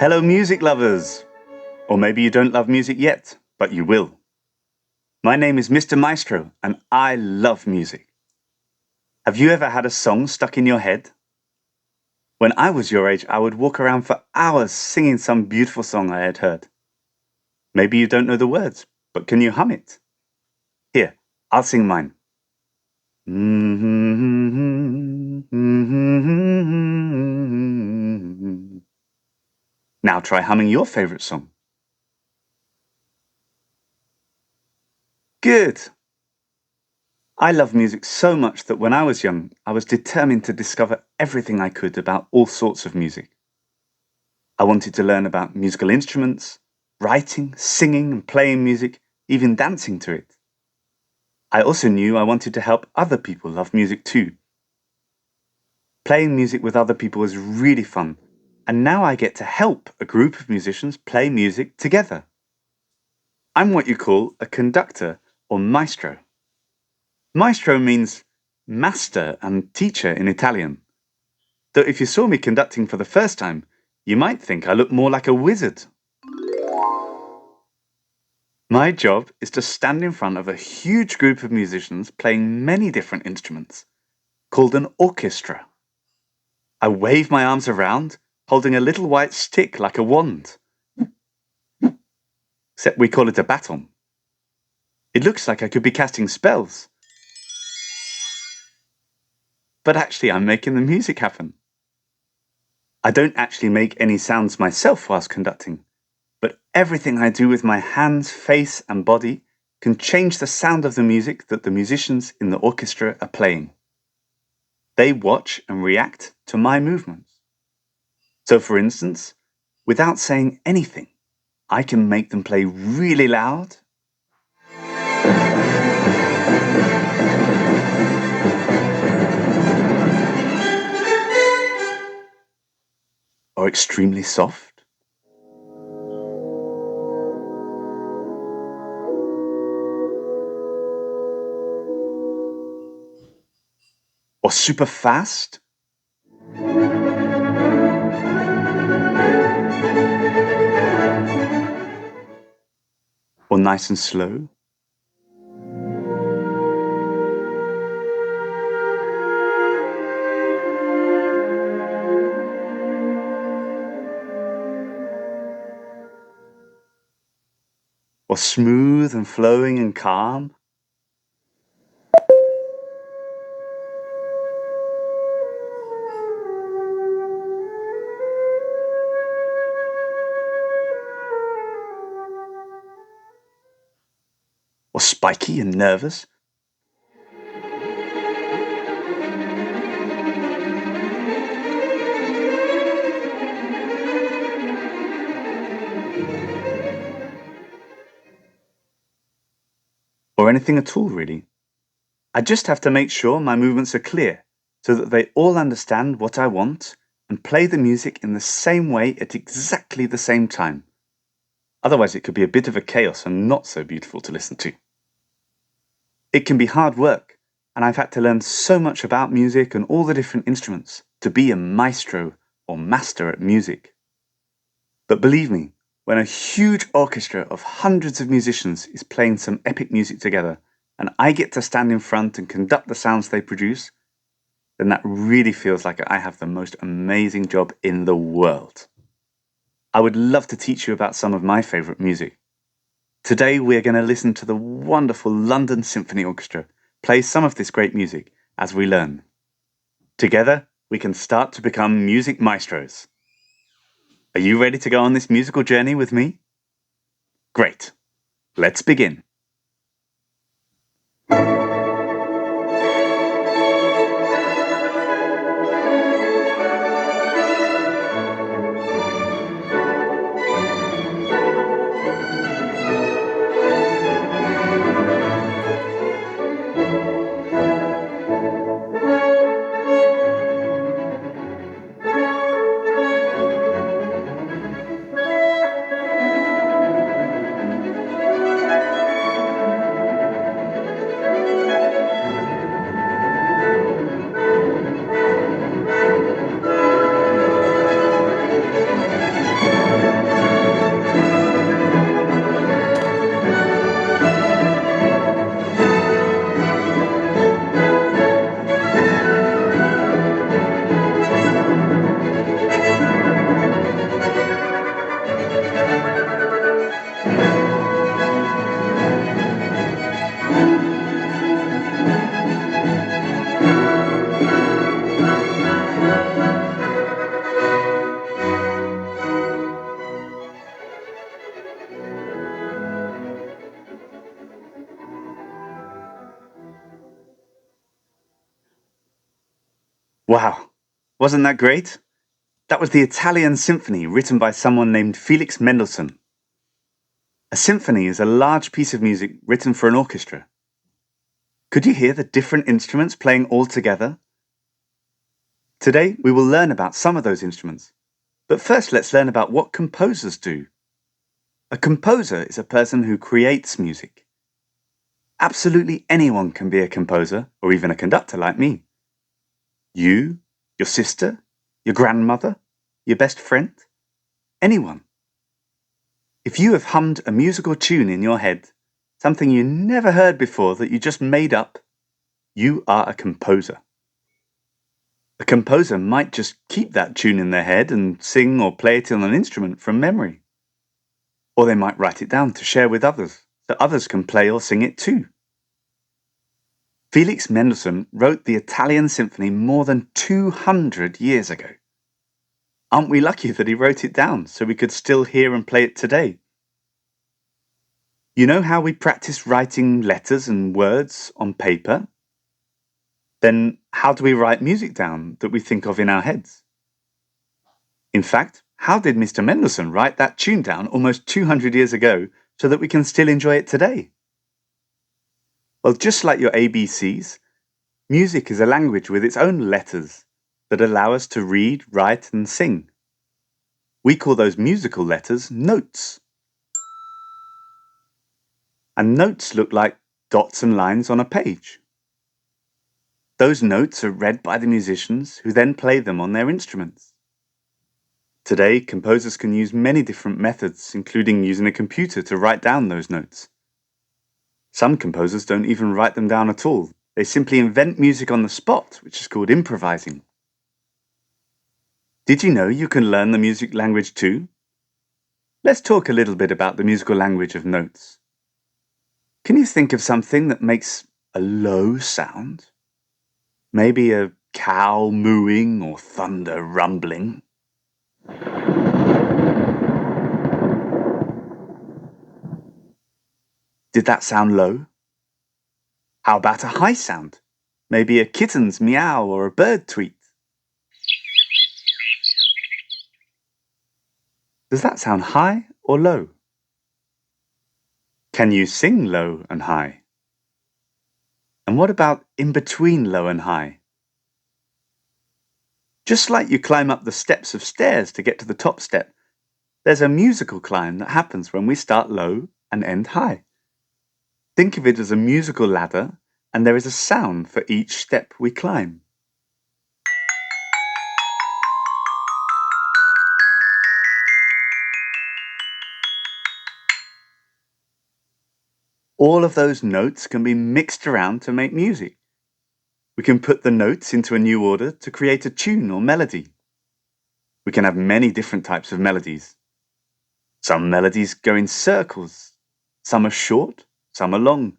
Hello music lovers! Or maybe you don't love music yet, but you will. My name is Mr. Maestro and I love music. Have you ever had a song stuck in your head? When I was your age, I would walk around for hours singing some beautiful song I had heard. Maybe you don't know the words, but can you hum it? Here, I'll sing mine. Now try humming your favorite song. Good! I love music so much that when I was young, I was determined to discover everything I could about all sorts of music. I wanted to learn about musical instruments, writing, singing and playing music, even dancing to it. I also knew I wanted to help other people love music too. Playing music with other people was really fun, and now I get to help a group of musicians play music together. I'm what you call a conductor or maestro. Maestro means master and teacher in Italian. Though if you saw me conducting for the first time, you might think I look more like a wizard. My job is to stand in front of a huge group of musicians playing many different instruments, called an orchestra. I wave my arms around, holding a little white stick like a wand. Except we call it a baton. It looks like I could be casting spells. But actually I'm making the music happen. I don't actually make any sounds myself whilst conducting, but everything I do with my hands, face and body can change the sound of the music that the musicians in the orchestra are playing. They watch and react to my movements. So for instance, without saying anything, I can make them play really loud or extremely soft. Or super fast. Or nice and slow. Or smooth and flowing and calm. Or spiky and nervous. Or anything at all, really. I just have to make sure my movements are clear so that they all understand what I want and play the music in the same way at exactly the same time. Otherwise it could be a bit of a chaos and not so beautiful to listen to. It can be hard work, and I've had to learn so much about music and all the different instruments to be a maestro or master at music. But believe me, when a huge orchestra of hundreds of musicians is playing some epic music together, and I get to stand in front and conduct the sounds they produce, then that really feels like I have the most amazing job in the world. I would love to teach you about some of my favourite music. Today we're going to listen to the wonderful London Symphony Orchestra play some of this great music as we learn. Together we can start to become music maestros. Are you ready to go on this musical journey with me? Great. Let's begin. Wow, wasn't that great? That was the Italian Symphony written by someone named Felix Mendelssohn. A symphony is a large piece of music written for an orchestra. Could you hear the different instruments playing all together? Today, we will learn about some of those instruments. But first, let's learn about what composers do. A composer is a person who creates music. Absolutely anyone can be a composer, or even a conductor like me. You, your sister, your grandmother, your best friend, anyone. If you have hummed a musical tune in your head, something you never heard before that you just made up, you are a composer. A composer might just keep that tune in their head and sing or play it on an instrument from memory. Or they might write it down to share with others, so others can play or sing it too. Felix Mendelssohn wrote the Italian Symphony more than 200 years ago. Aren't we lucky that he wrote it down so we could still hear and play it today? You know how we practice writing letters and words on paper? Then how do we write music down that we think of in our heads? In fact, how did Mr. Mendelssohn write that tune down almost 200 years ago so that we can still enjoy it today? Well, just like your ABCs, music is a language with its own letters that allow us to read, write, and sing. We call those musical letters notes. And notes look like dots and lines on a page. Those notes are read by the musicians who then play them on their instruments. Today, composers can use many different methods, including using a computer to write down those notes. Some composers don't even write them down at all. They simply invent music on the spot, which is called improvising. Did you know you can learn the music language too? Let's talk a little bit about the musical language of notes. Can you think of something that makes a low sound? Maybe a cow mooing or thunder rumbling? Did that sound low? How about a high sound? Maybe a kitten's meow or a bird tweet? Does that sound high or low? Can you sing low and high? And what about in between low and high? Just like you climb up the steps of stairs to get to the top step, there's a musical climb that happens when we start low and end high. Think of it as a musical ladder, and there is a sound for each step we climb. All of those notes can be mixed around to make music. We can put the notes into a new order to create a tune or melody. We can have many different types of melodies. Some melodies go in circles. Some are short, some are long.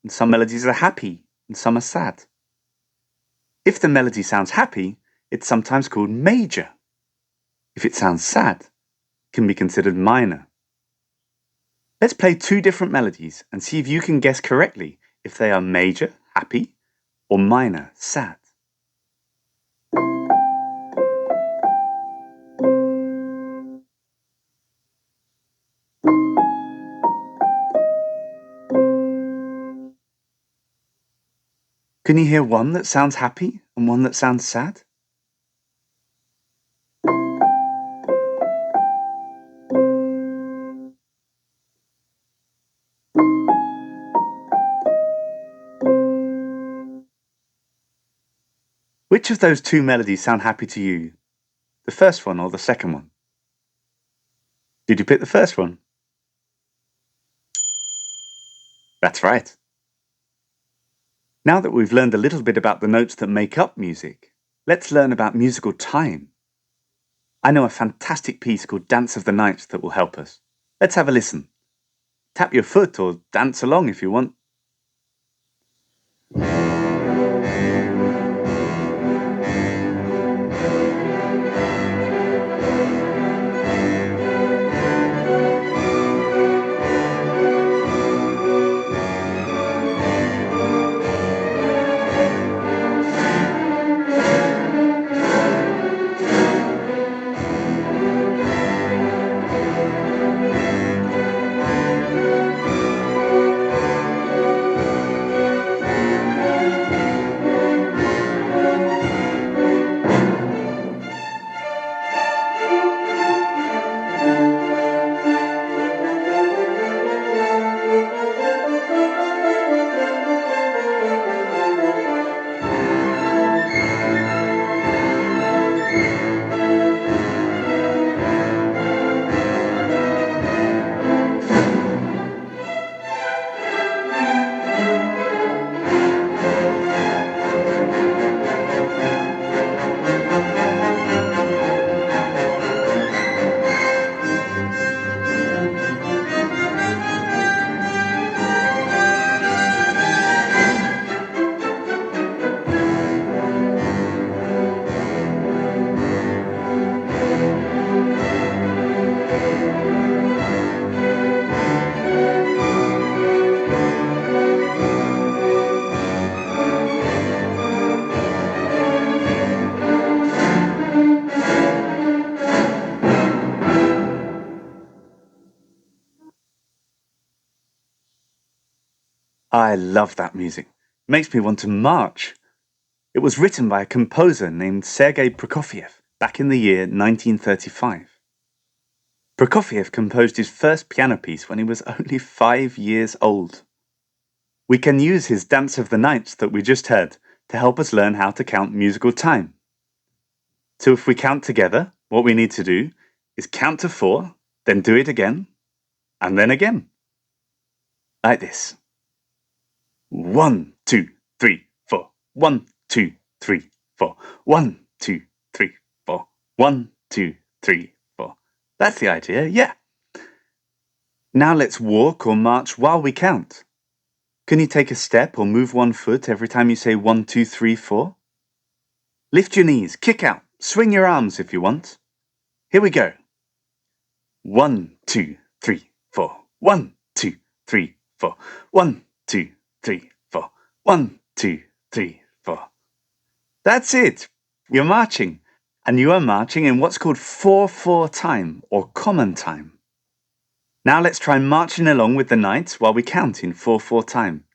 And some melodies are happy, and some are sad. If the melody sounds happy, it's sometimes called major. If it sounds sad, it can be considered minor. Let's play two different melodies and see if you can guess correctly if they are major, happy, or minor, sad. Can you hear one that sounds happy and one that sounds sad? Which of those two melodies sound happy to you? The first one or the second one? Did you pick the first one? That's right. Now that we've learned a little bit about the notes that make up music, let's learn about musical time. I know a fantastic piece called Dance of the Night that will help us. Let's have a listen. Tap your foot or dance along if you want. I love that music. It makes me want to march. It was written by a composer named Sergei Prokofiev back in the year 1935. Prokofiev composed his first piano piece when he was only 5 years old. We can use his Dance of the Night that we just heard to help us learn how to count musical time. So if we count together, what we need to do is count to 4, then do it again, and then again. Like this. 1, 2, 3, 4. 1, 2, 3, 4. 1, 2, 3, 4. 1, 2, 3, 4. That's the idea, yeah. Now let's walk or march while we count. Can you take a step or move one foot every time you say 1, 2, 3, 4? Lift your knees, kick out, swing your arms if you want. Here we go. 1, 2, 3, 4. 1, 2, 3, 4. 1, 2, 3, 4. 1, 2, 3, 4. That's it. You're marching. And you are marching in what's called 4/4 time or common time. Now let's try marching along with the night while we count in 4/4 time.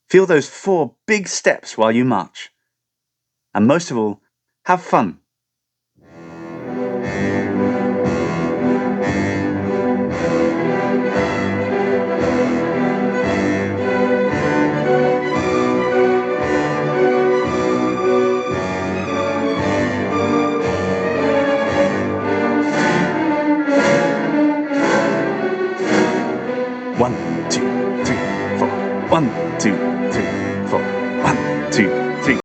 Feel those 4 big steps while you march. And most of all, have fun. One, two, three, four. 1, 2, 3, 4. 1, 2, 3.